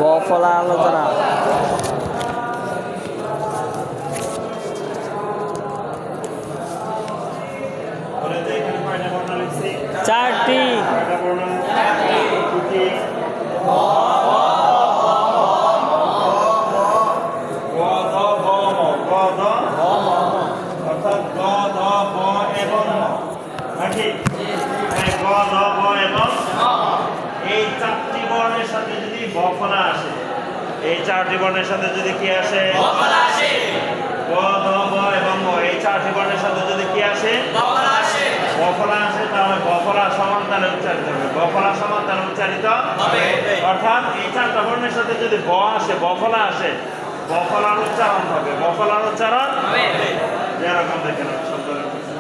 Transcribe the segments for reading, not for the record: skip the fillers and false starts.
বফলা আলোচনা চারটি এই চারটি বর্ণের সাথে যদি বফলা আসে, এই চারটি বর্ণের সাথে যদি কি আসে বফলা আসে, গ দ ব এবং ম, এই চারটি বর্ণের সাথে যদি কি আসে বফলা আসে, বফলা আসে, তাহলে বফলা সমান্তরালে উচ্চারিত হবে। বফলা সমান্তরালে উচ্চারিত হবে। অর্থাৎ এই চারটা বর্ণের সাথে যদি ব আসে, বফলা আসে, বফলার উচ্চারণ হবে। বফলার উচ্চারণ হবে। যেরকম দেখেন শব্দ লিখতেছি।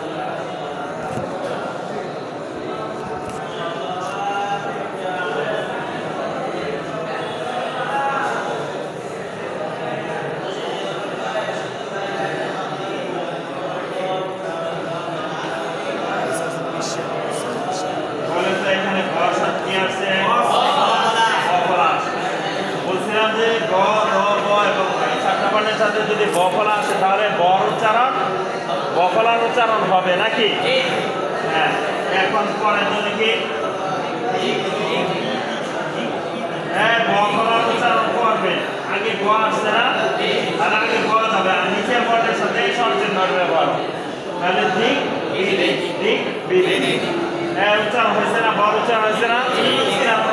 বলেন তো এখানে ঘর সাথে কি আছে? বফলা আছে। বলছিলাম যে গ দ ব এবং এই চারটা বর্ণের সাথে যদি বফলা আসে, তাহলে বর উচ্চারণ বফলার উচ্চারণ হবে নাকি? হ্যাঁ। এখন পরে যদি কি হ্যাঁ বফলার উচ্চারণ করবে। আগে গ আসছে না, আর আগে গ যাবে, আর নিচের বর্ণের সাথে সরচিহ্ন ব্যবহার, তাহলে দিক দিক বিদিক। হ্যাঁ উচ্চারণ হয়েছে না? বর উচ্চারণ হয়েছে না?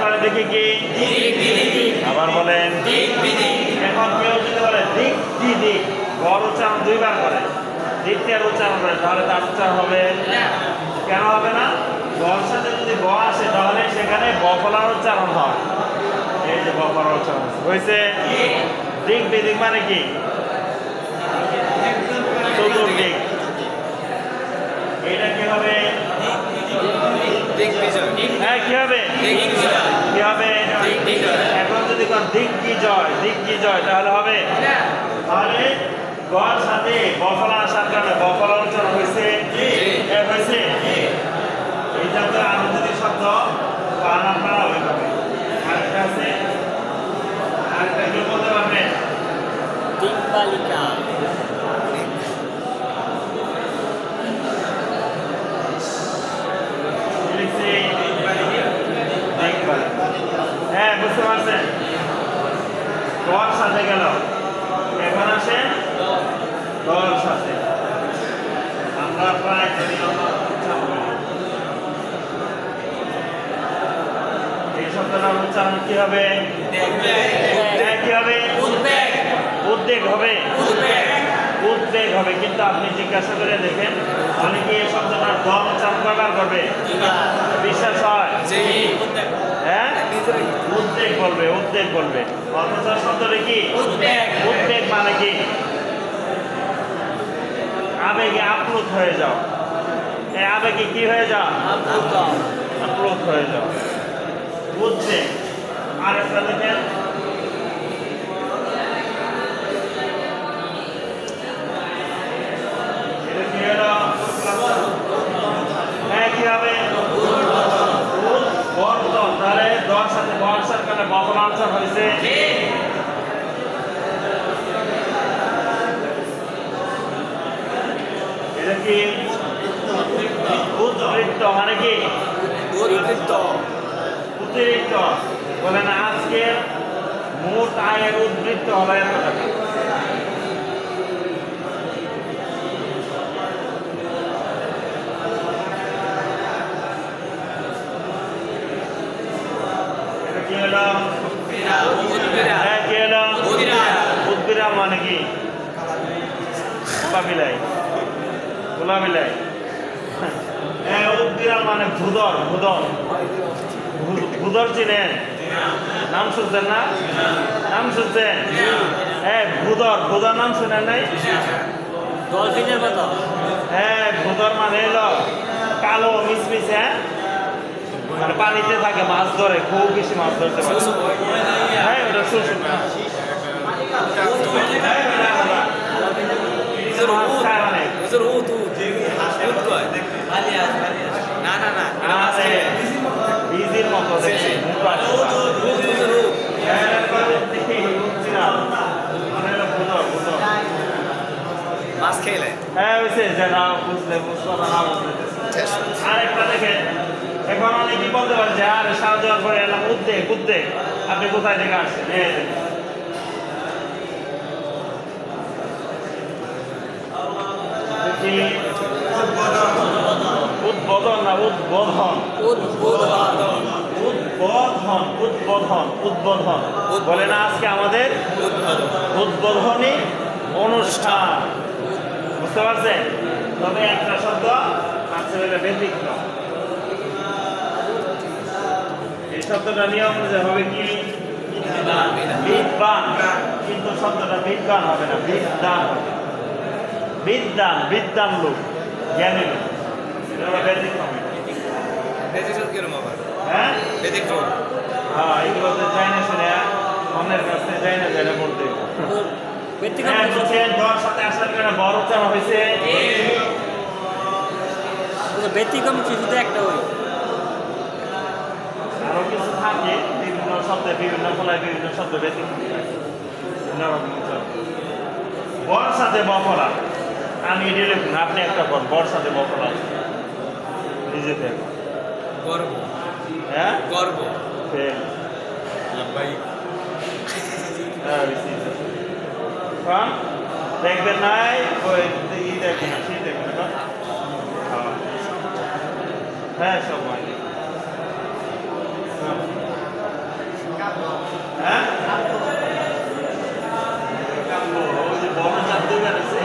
পরে দেখি কি আবার বলেন। এখন কেউ যদি বলে দিক দি দিক, বর উচ্চারণ দুইবার করে, দিকটার উচ্চারণ করে, তাহলে তার উচ্চারণ হবে কেন হবে না? বর সাথে যদি ব আসে, তাহলে সেখানে বফলার উচ্চারণ হয়। এই যে বফলার উচ্চারণ হয়েছে। দিক বিদিক মানে কি? চতুর্দিক। এটা কি হবে? হ্যাঁ কি হবে? কি হবে? এখন যদি কোন দিক কি জয়, দিক কি জয়, তাহলে হবে তাহলে গর সাথে বফলা আসার কারণে বফলা উচ্চারণ হয়েছে হয়েছে। এই জাতীয় আরো যদি শব্দ পান আপনারা ওইভাবে আরেকটা আছে, আরেকটা কি বলতে পারবেন? দিকপালিকা হ্যাঁ বুঝতে পারছেন? গর সাথে গেল, এখন আসে গর সাথে। আমরা প্রায় এই শব্দটার উচ্চারণ কি হবে? কি হবে? উদ্বেগ হবে। উদ্বেগ হবে। কিন্তু আপনি জিজ্ঞাসা করে দেখেন, অনেকে এই শব্দটার দম উচ্চারণ ব্যবহার করবে, বিশ্বাস হয়? হ্যাঁ উদ্বেগ বলবে, উদ্বেগ বলবে। অথচ শব্দটা কি? উদ্বেগ মানে কি? আবেগে আপ্লুত হয়ে যাও। এই আবেগে কি হয়ে যাও? আপ্লুত হয়ে যাও। উদ্বেগ। আরেকটা দেখেন, এটা কি হলো? হ্যাঁ কি হবে? বর্তন। তাহলে দর সাথে বর্ষার কারণে বফলা আনসার হয়েছে। এটা কি? উদ্বৃত্ত মানে কি? অতিরিক্ত। বলেন আজকে মোট আয়ের উদ্বৃত্ত হলো এত টাকা। এটা কি হলো? হ্যাঁ কি হলো? উদ্বিরাম মানে কি? বিলায় গোলা বিলায়। হ্যাঁ উদ্বিরাম মানে ভূদর। ভূদর ভূদর চিনেন? নাম শুনছেন না? নাম শুনছেন? হ্যাঁ ভূদর। ভূদর নাম শুনেন নাই? ডলফিনের মতো। হ্যাঁ ভূদর মানে এলো কালো মিসমিস। হ্যাঁ মানে পানিতে থাকে, মাছ ধরে, খুব বেশি মাছ ধরতে পারে। হ্যাঁ ওটা শুনছেন না? ইজির মতো দেখছি। হয়েছে যে না বুঝলে বুঝতে না বুঝলে আরেকটা দেখেন এখন অনেকেই বলতে পারে যে আরে সারা দেওয়ার পরে এলাম উদ্বেগ আপনি কোথায় থেকে আসছেন উদ্বোধন না উদ্বোধন বলে না আজকে আমাদের উদ্বোধনী অনুষ্ঠান বুঝতে পারছেন তবে একটা শব্দ আছে ব্যতিক্রম এই শব্দটা নিয়ম অনুযায়ী হবে কি বিদ্বান কিন্তু শব্দটা বিদ্বান হবে না বিদ্যান হবে বিদ্যান লোক জ্ঞানী লোক এটা হলো ব্যতিক্রম হ্যাঁ ব্যতিক্রম হ্যাঁ এগুলোতে চাই না শুনে অন্যের কাছ থেকে চাই না যারা বলতে দশ সাথে আসার কারণে বড় চাওয়া হয়েছে ব্যতিক্রম শুধু একটা ওই আরো কিছু থাকে বিভিন্ন শব্দে বিভিন্ন ফলায় বিভিন্ন শব্দ ব্যতিক্রম বর সাথে বফলা আমি এটি লিখুন আপনি একটা কর বর সাথে বফলা নিজে থেকে গর্ব হ্যাঁ গর্ব দেখবেন নাই ওই ই দেখবেন না সেই দেখবেন না হ্যাঁ সময় হ্যাঁ ওই যে বড় চাপ দেবেন আছে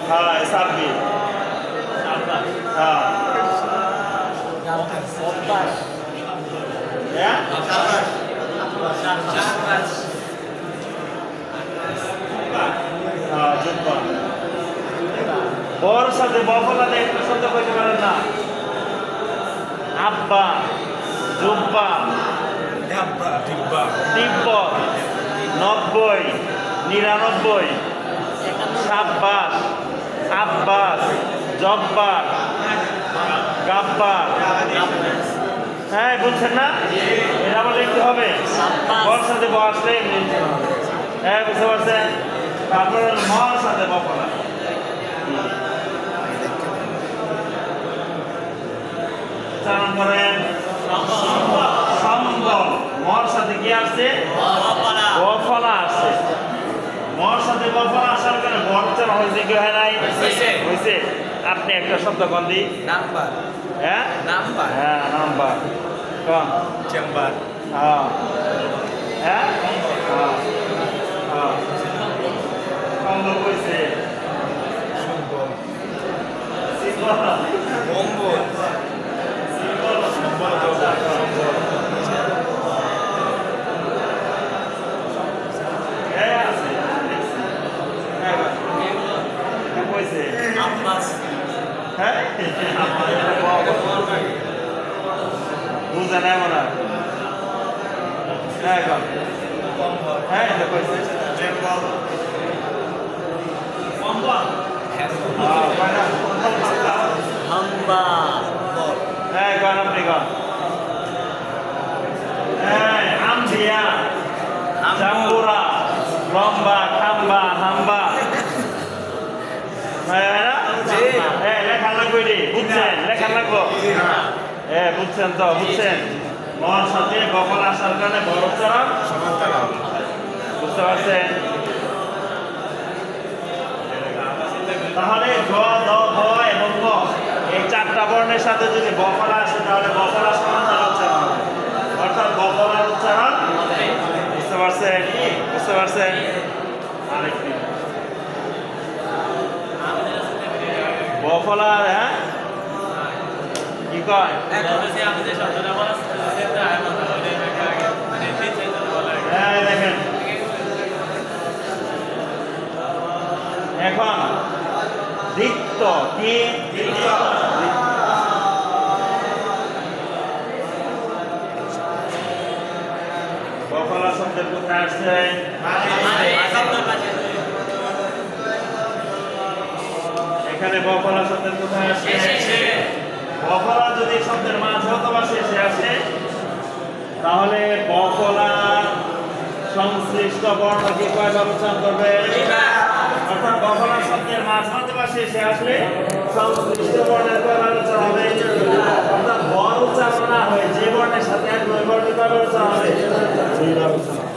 হ্যাঁ সাবি হ্যাঁ বড় সাথে বফলাতে একটা শব্দ কইতে পারেন না আব্বা জুব্বা তিব্বত 90 99 সাব্বাস আব্বাস জব্বার গাব্বার হ্যাঁ বুঝছেন না এটা বলে লিখতে হবে বর সাথে ব আসলে হ্যাঁ বুঝতে পারছেন তারপরে মর সাথে বফলা উচ্চারণ করেন সম্বল মর সাথে কি আসছে বফলা আসছে মর সাথে বফলা আসার কারণে বর উচ্চারণ হয়েছে কি হয় নাই হয়েছে আপনি একটা শব্দ কোন দি নাম্বার হ্যাঁ নাম্বার হ্যাঁ নাম্বার কোন চেম্বার হ্যাঁ হ্যাঁ হ্যাঁ হ্যাঁ কম্বল কইছে সম্বল সিম্বল কম্বল সিম্বল সম্বল হ্যাঁ আছে হ্যাঁ কইছে আব্বাস হ্যাঁ বুঝে নাই মনে হয় হ্যাঁ হ্যাঁ এটা কইছে হাম্বা হ্যাঁ কন আপনি কন হ্যাঁ আমদিয়া জাম্বুরা লম্বা খাম্বা হাম্বা হ্যাঁ লেখা লাগবে রে বুঝছেন লেখা লাগবো হ্যাঁ বুঝছেন তো বুঝছেন মর সাথে বফল আসার কারণে বড় উচ্চারণ সমান্তরাল বুঝতে পারছেন তাহলে গ দ ভ এবং গ এই চারটা বর্ণের সাথে যদি বফলা আসে তাহলে বফলা সমান্তরাল উচ্চারণ হবে অর্থাৎ বফলার উচ্চারণ বুঝতে পারছেন বুঝতে পারছেন আরেকটি বফলা হ্যাঁ কি কয় হ্যাঁ দেখেন এখন দ্বিত্ব কি বফলা শব্দের কোথায় আসছে এখানে বফলা শব্দের কোথায় আসছে বফলা যদি শব্দের মাঝে অথবা শেষে আসে তাহলে বফলার সংশ্লিষ্ট বর্ণ কি কয়বার উচ্চারণ করবে? অর্থাৎ বফলার শব্দের মাঝমাঝে বা শেষে আসলে সংশ্লিষ্ট বর্ণের কয়বার উচ্চারণ হবে? অর্থাৎ বর উচ্চারণ না হয়ে যে বর্ণের সাথে আসবে ওই বর্ণের কয়বার উচ্চারণ হবে? দুইবার উচ্চারণ।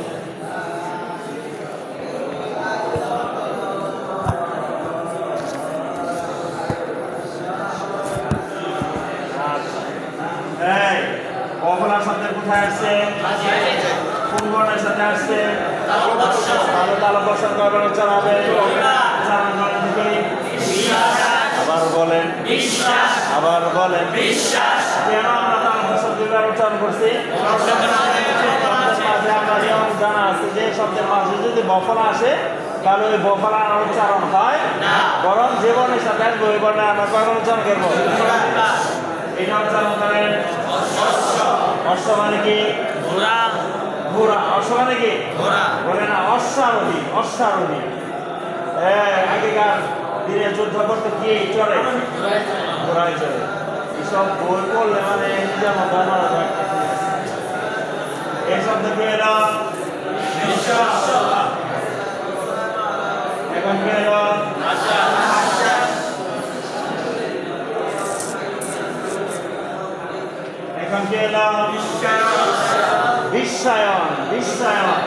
বফলার শব্দের কোথায় আসছে? কোন বর্ণের সাথে আসছে? তাহলে বর্ষণ কয়বার উচ্চারণ হবে? উচ্চারণ করেন দেখি। আবার বলেন। আবার বলেন। কেন আমরা তাল বর্ষণ দুইবার উচ্চারণ করছি? আমরা যেমন জানা আছে যে শব্দের মাঝে যদি বফলা আসে তাহলে ওই বফলা উচ্চারণ হয় বরং যে বর্ণের সাথে আসবে ওই বর্ণে আমরা কয়বার উচ্চারণ করবো? এটা উচ্চারণ করেন। অশ্ব মানে কি? ঘোড়া। ঘোড়া। অশ্ব মানে কি? ঘোড়া। বলে না অশ্বারোহী। অশ্বারোহী। আগেকার দিনে যুদ্ধ করতে কি চড়ে? ঘোড়ায় চড়ে। এইসব বই পড়লে মানে নিজের মতো মারা যায়। এই শব্দ কি এলো? এখন কি এলো? এখন কি এলো? বিশ্বায়ন। বিশ্বায়ন।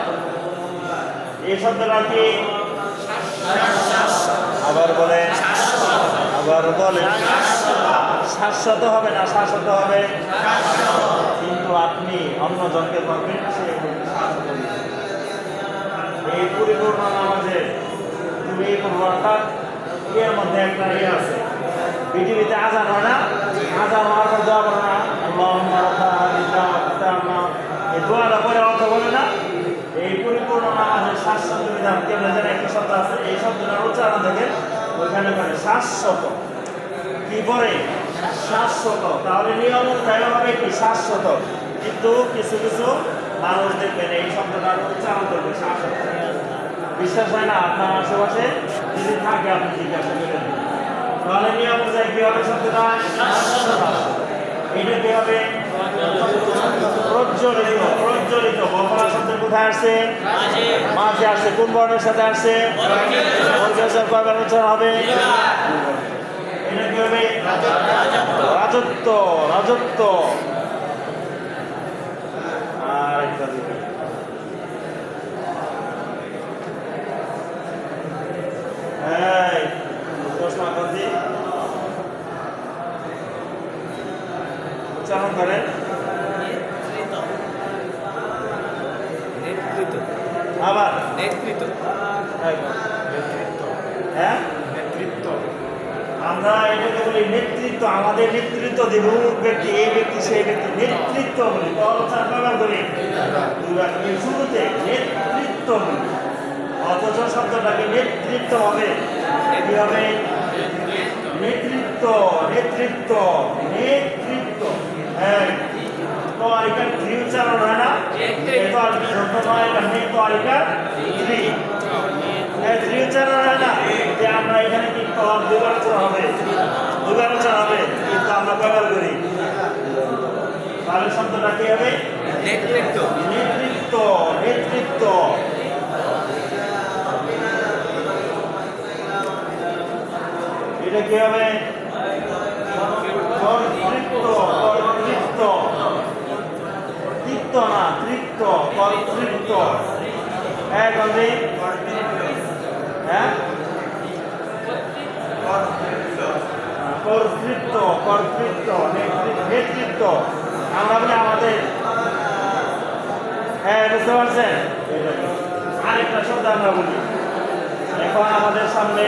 এই শব্দটা কি? আবার বলে। আবার বলে। শাশ্বত হবে না শাশ্বত হবে, কিন্তু আপনি অন্য জনকে করবেন সে এই পরিপূর্ণ নামাজে তুমি এই অর্থাৎ এর মধ্যে একটা ইয়ে আছে। পৃথিবীতে আজান হয় না? আজান হওয়ার পর দোয়া করে না? এই দোয়াটা পরে অর্থ বলে না? এই পরিপূর্ণ নামাজের শাশ্বত বিধান কেবল যেন একটি শব্দ আছে, এই শব্দটার উচ্চারণ থেকে ওইখানে করে শাশ্বত। কি পরে? শাশ্বত। তাহলে নিয়ম অনুযায়ী হবে কি? শাশ্বত। কিন্তু কিছু কিছু মানুষ দেখবেন এই শব্দটার উচ্চারণ করবে শাশ্বত। বিশ্বাস হয় না? আপনার আশেপাশে যদি থাকে আপনি জিজ্ঞাসা করেন। তাহলে নিয়ম অনুযায়ী কি হবে? শব্দটা এটা কি হবে? প্রজ্বলিত। প্রজ্বলিত। বফলা শব্দের কোথায় আসছে? মাঝে আসছে। কোন বর্ণের সাথে আসছে? কয়বার উচ্চারণ হবে? এটা কি হবে? রাজত্ব। রাজত্ব। আর একটা দিকে উচ্চারণ করেন। আবার নেতৃত্ব। হ্যাঁ, নেতৃত্ব। আমরা এটাকে বলি নেতৃত্ব। আমাদের নেতৃত্ব দেব ব্যক্তি, এই ব্যক্তি সেই ব্যক্তি নেতৃত্ব বলি। ব্যবহার করি শুরুতে নেতৃত্ব বলি, অথচ শব্দটাকে নেতৃত্ব হবে। কি হবে? নেতৃত্ব। নেতৃত্ব। নেতৃত্ব। হ্যাঁ, তো আরিকার থ্রি উচ্চারণ হয় না? থ্রি উচ্চারণ হয় না? যে আমরা এখানে কি দুবার উচ্চারণ হবে? দুবার উচ্চারণ হবে, কিন্তু আমরা ব্যবহার করি। তাহলে শব্দটা কি হবে? নেতৃত্ব। নেতৃত্ব। নেতৃত্ব। এটা কি হবে? কর্তৃত্ব। কর্তৃত্ব। তৃত্ব না, তৃত্ব। কর্তৃত্ব। হ্যাঁ বলবি? হ্যাঁ, কর্তৃত্ব। কর্তৃত্ব। নেতৃত্ব। আমরা বলি আমাদের। হ্যাঁ, বুঝতে পারছেন? আরেকটা শব্দ আমরা বলি। এখন আমাদের সামনে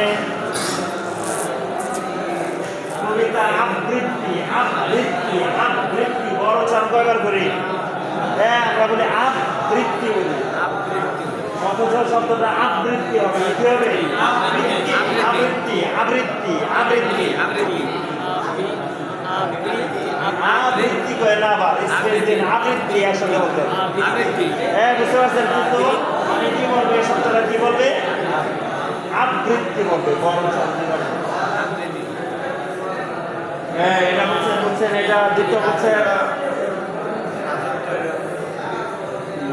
কবিতা আবৃত্তি। আবৃত্তি। আবৃত্তি। বড় চান কয়বার করি? হ্যাঁ, আমরা বলি আবৃত্তি বলি। অথচ শব্দটা আবৃত্তি হবে। কি হবে? আবৃত্তি। আবৃত্তি। আবৃত্তি। আবৃত্তি। আবৃত্তি করে না, আবার আবৃত্তি একসঙ্গে বলতে। হ্যাঁ, বুঝতে পারছেন? কিন্তু আমি কি বলবো? এই শব্দটা কি বলবে? আবৃত্তি বলবে। বড় শব্দ বলবে। হ্যাঁ, এটা বুঝছেন? বুঝছেন? এটা দ্বিতীয় বুঝছেন?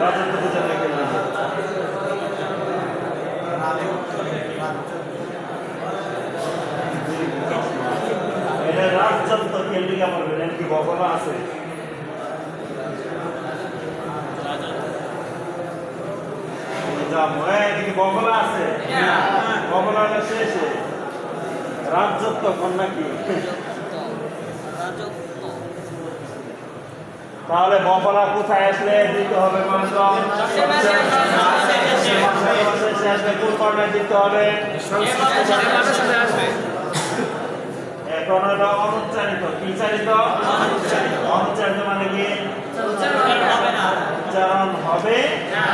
রাজত্ব খুঁজে দেখে নেবে। এটা রাজত্ব কেন্দ্রিকা বলবেন, এর কি বকলা আছে? এদিকে বকলা আছে, বকলা শেষে রাজত্ব কন্যা কি? তাহলে বকলা কোথায় আসলে দিতে হবে? কোন কর্ণে দিতে হবে? এখন হলো অনুচ্চারিত। কি চারিত? অনুচ্চারিত মানে কি? উচ্চারণ হবে না।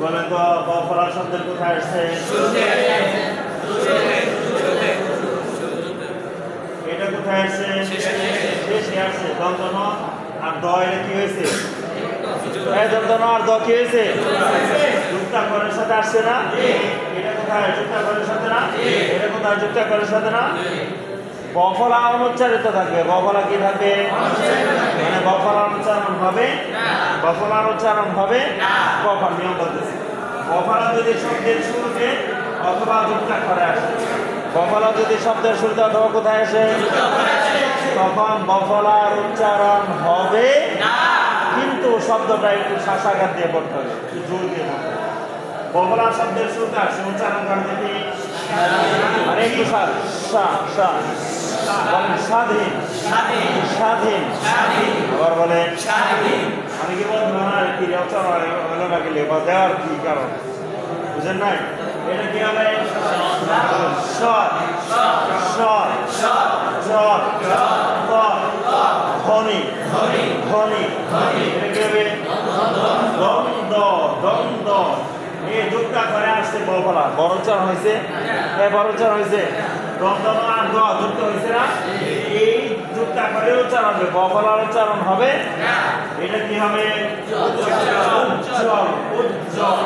বলেন তো বকলা শব্দের কোথায় আসছে? এটা কোথায় আসছে? শেষে আসছে। দন্তন আর দ এটা কি হয়েছে? দন্তন আর দ কি হয়েছে? যুক্তাক্ষরের সাথে আসছে না? এটা কোথায়? যুক্তাক্ষরের সাথে না? এটা কোথায়? যুক্তাক্ষরের সাথে না? বকলা অনুচ্চারিত থাকবে। বকলা কি থাকবে? মানে বকলার উচ্চারণ হবে, বকলার উচ্চারণ হবে। বকলা নিয়ম বলতেছে, বকলা যদি শব্দের শুরুতে অথবা যুক্তাক্ষরে আসে, বকলা যদি শব্দের শুরুতে অথবা কোথায় আসে, তখন বকলার উচ্চারণ হবে, কিন্তু শব্দটা একটু শ্বাসাঘাত দিয়ে পড়তে হবে, একটু জোর দিয়ে পড়তে হবে। বকলা শব্দের শুরুতে আসে, উচ্চারণ করে দেখি, আর একটু স্বাধীন, স্বাধীন, আবার বলে আমি কি বলবো না কি হলো না গেলে বা দেওয়ার কি কারণ বুঝেন নাই? এটা কি হবে? ধ্বনি, ধ্বনি, এটা কি হবে? দ্বন্দ্ব, দ্বন্দ্ব। এই যুক্তা করে আসছে বকলা, বড় উচ্চারণ হয়েছে, বড় উচ্চারণ হয়েছে। দন্তন আর দ যুক্ত হয়েছে না? এই যুক্তা করে উচ্চারণ হবে, বকলার উচ্চারণ হবে। এটা কি হবে? উজ্জ্বল, উজ্জ্বল।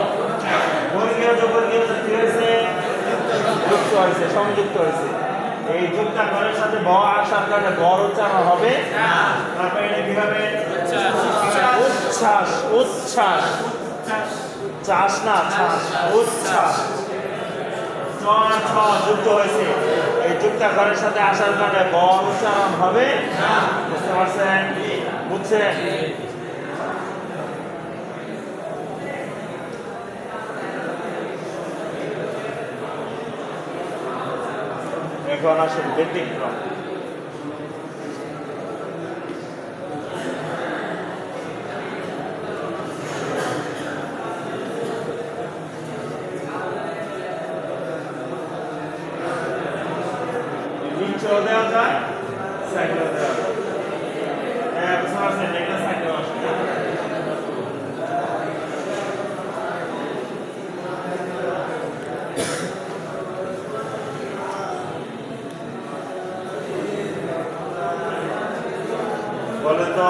বর্গীয় যোগবর্গীয় কি হয়েছে? যুক্ত হয়েছে, সংযুক্ত হয়েছে। এই যুক্তা করের সাথে ব আসার কারণে বড় উচ্চারণ হবে। তারপরে এটা কি হবে? উচ্ছ্বাস, উচ্ছ্বাস, চাষ না ছাস, উচ্ছ্বাস। যুক্ত হয়েছে, এই যুক্তাক্ষরের সাথে আসার কারণে বড় উচ্চারণ হবে। বুঝতে পারছেন? বুঝছেন? এখন আসেন ব্যতিক্রম। দেওয়া যায়, সাইকেল দেওয়া যায়। বুঝতে পারছেন? এটা সাইকেল আসবে। বলে তো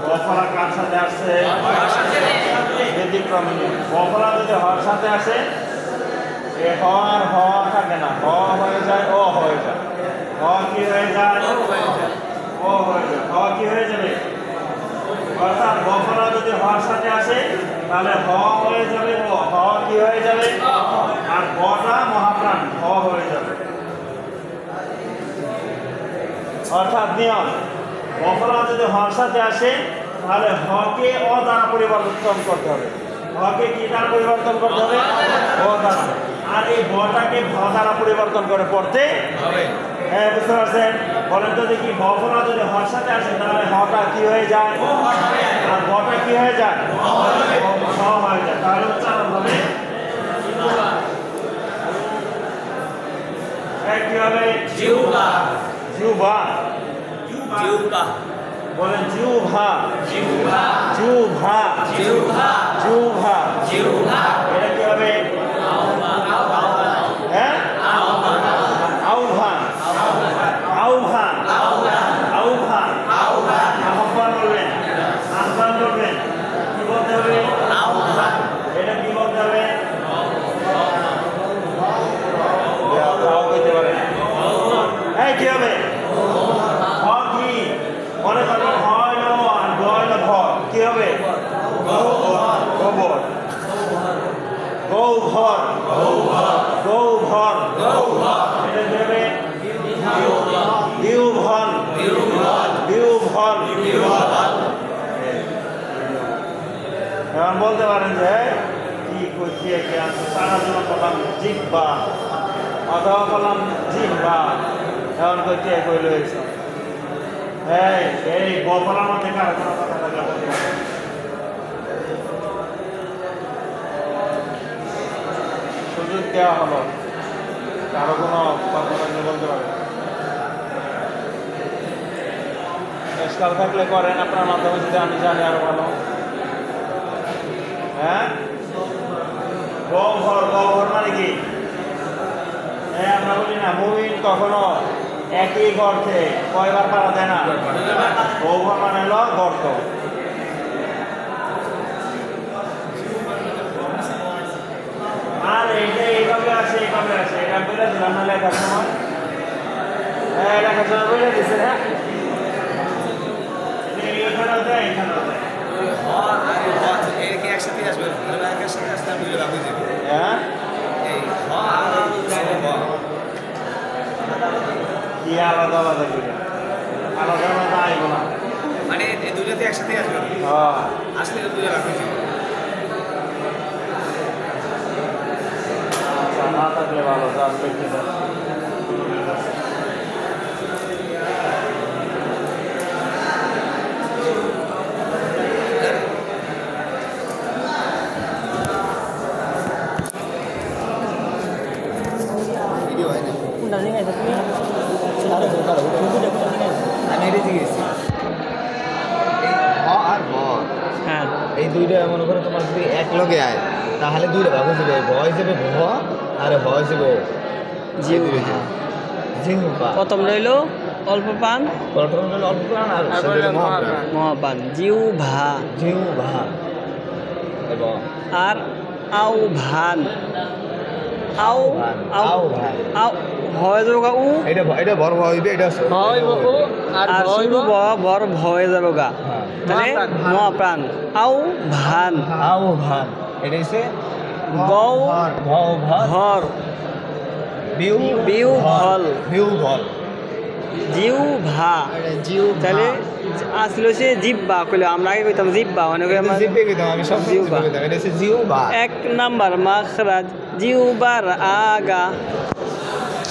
বকলা কার সাথে আসছে? ব্যতিক্রম। বকলা যদি হর সাথে আসে, এ হর হ থাকে না, হ হয়ে যায়, ও হয়ে যায়। হ কি হয়ে যায়? ও হয়ে যায়। হ কি হয়ে যাবে? অর্থাৎ বকলা যদি হর সাথে আসে, তাহলে হ হয়ে যাবে ও। হ কি হয়ে যাবে? আর বটা মহাপ্রাণ, হ হয়ে যাবে। অর্থাৎ নিয়ম, বকলা যদি হর সাথে আসে, তাহলে হকে অ দ্বারা পরিবর্তন করতে হবে। হকে কি দ্বারা পরিবর্তন করতে হবে? ও দ্বারা। আর এই বটাকে ভ দ্বারা পরিবর্তন করে পড়তে হবে। হ্যাঁ, বুঝতে পারছেন? বলেন তো দেখি ভ ফলা যদি হর সাথে আসে তাহলে হটা কি হয়ে যায়? আর বটা কি হয়ে যায়? ভ হয়ে যায়। তাহলে উচ্চারণ হবে কি হবে? জিহ্বা জিহ্বা। জিহ্বা বলেন জিহ্বা। জিহ্বা জিহ্বা। জিহ্বা জিহ্বা। জিহ্বা এটা কি হবে? হ্যাঁ, আহ্বান। আহ্বান। আহ্বান। আহ্বান বলবেন। আহ্বান বলবেন। কি বলতে হবে? এটা কি বলতে হবে? তাও বলতে পারে। এই কি হবে? ভ কি? মনে করো ভ হইলো আর গ হইলো ভ। কি হবে? গোবর। গৌভর। গৌভর। এটা কি হবে? দিউভন। দিউভন। এখন বলতে পারেন যে কি করছি তারা জন্য বললাম জিহ্বা অথবা বললাম জিহ্বা। এখন করছি কই রয়েছে এই বলার মধ্যে কারো কোনো কথা থাকলে বলতে পারে। সুযোগ দেওয়া হলো, কারো কোনো কথা থাকলে বলতে পারে। এসকাল থাকলে করেন আপনার মাধ্যমে, যদি আমি জানি আরো ভালো। হ্যাঁ, গহ্বর। গহ্বর মানে কি? আমরা বলি না মুমিন কখনো একই গর্তে কয়বার পারা যায় না। গহ্বর মানে হলো গর্ত। আর এইটা এইভাবে আসে, এইভাবে আসে। এটা বলে দিলাম না লেখার সময়। হ্যাঁ, লেখার সময় বলে দিচ্ছে। হ্যাঁ, এখানেও দেয়, এখানেও দেয়। একসাথে আসবে, একসাথে আসলে আমি দুইটা বাকি যাবে। হ্যাঁ, এই হ আর ভ। কি আলাদা আলাদা করে? আলাদা আলাদা আইব না। মানে এই দুইটাতে একসাথে আসবে, হ্যাঁ, আসলে দুইটা বাকি যাবে। আচ্ছা, না থাকলে ভালো। যার দেখতে দেন। ভিডিও হয় না, কোনটা লিখাইছো তুমি? আমি এটা জিজ্ঞেস। এই হ আর ভ, হ্যাঁ, এই দুইটা মনে করো তোমার যদি এক লগে আয় তাহলে দুইটা ভাগ হয়ে যাবে। ভ হিসেবে ভ আর ভ হিসেবে জিহ্বা। জিহ্বা। প্রথম রইল অল্প পান, প্রথম হলো অল্প প্রাণ আর সেটা হলো মহাপ্রাণ। মহাপান। জিহ্বা জিহ্বা এবং আর আহ্বান। আও আও আও ভয় যাবো উ, এটা এটা বড় হইবে, এটা আর শুরু বর ভয় যাবো গা। তাহলে মহাপ্রাণ। আহ্বান। আহ্বান। এটা হচ্ছে গৌ ঘর। ঘর। বিউ ভল। বিউভল। জিহ্বা। তাহলে আসলে সে জিহ্বা কইলে আমরা আগে কইতাম জিহ্বা, মানে আমার জিহ্বা কইতাম আমি, সব জিহ্বা। এটা হচ্ছে জিহ্বা। 1 নাম্বার মাখরাজ জিহ্বার আগা।